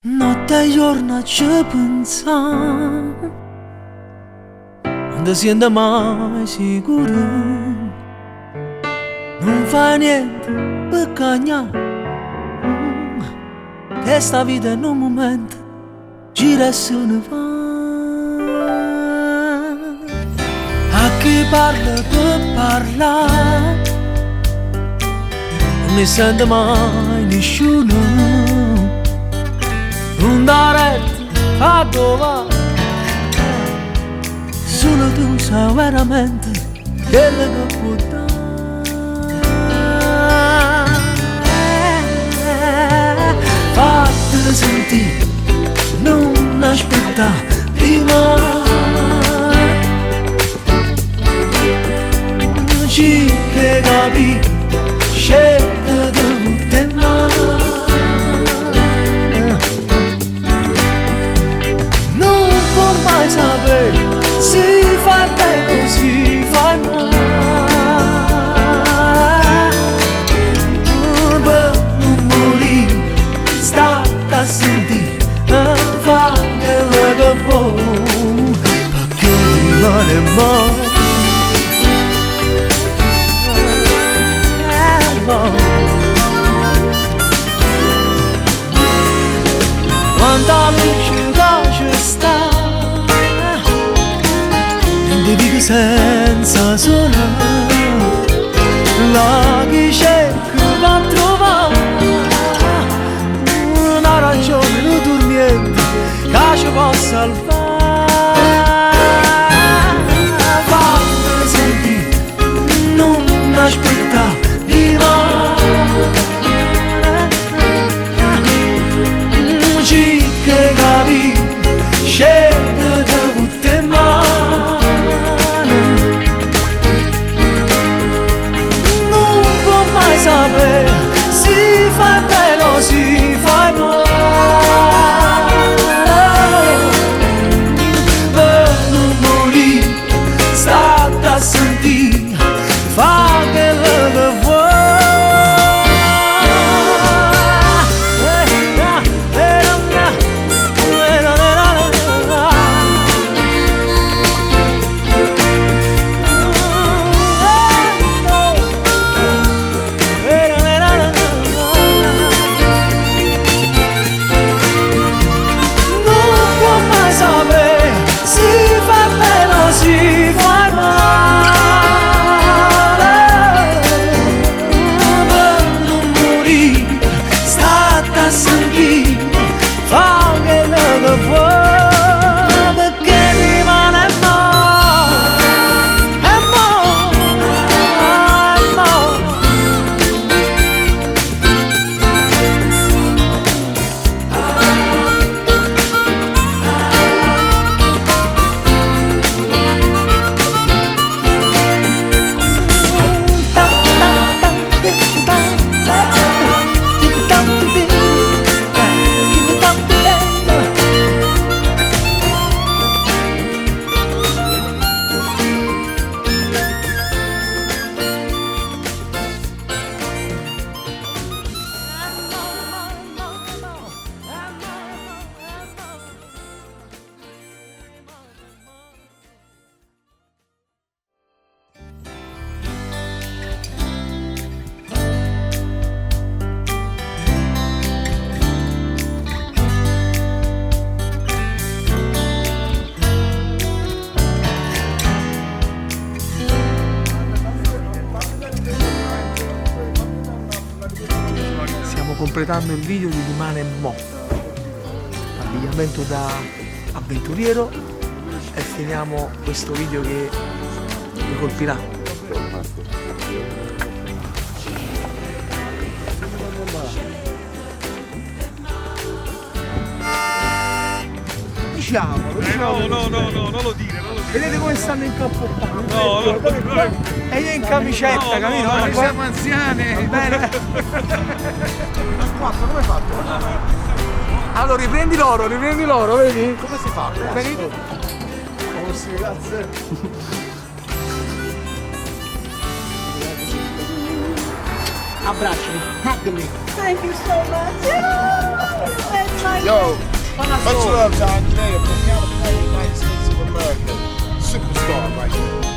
Notte e giorno ci pensiamo, non ti senti mai sicuro, non fai niente per cagnare, che sta vita in un momento gira e se ne va. A chi parla per parlare, non ne sente mai nessuno. Non dare a dove solo tu sai veramente quello che può dare. Fatti sentire, non aspetta prima, ci che capi, scelta di te male. Mai sapere si fa bene o si fa male, per non morire sta a sentire, fa quello che può, perché rimane mai. Quanta luce che sta, vivi senza sola, la chi c'è che va a trovare una ragione, un dormiente che ci può salvare. Fammi sentire, non aspettare prima, ci che capi, scende da tutte mani. Sapere si fa bene o si fa male, per non morire state a sentire, fa quello che vuoi. Completando il video di Rimane Mo, abbigliamento da avventuriero, e finiamo questo video che mi colpirà. Diciamolo. No, non lo dire. Vedete come stanno incappottando? No. E io in camicetta, capito? Ma siamo anziani. Va bene. Come hai fatto? Allora riprendi l'oro, vedi? Come si fa? Vedi? Come si cazzo? Abbracciami, hug me. Thank you so much. Yo, much love to Andrea from California, United States of America. Superstar right here.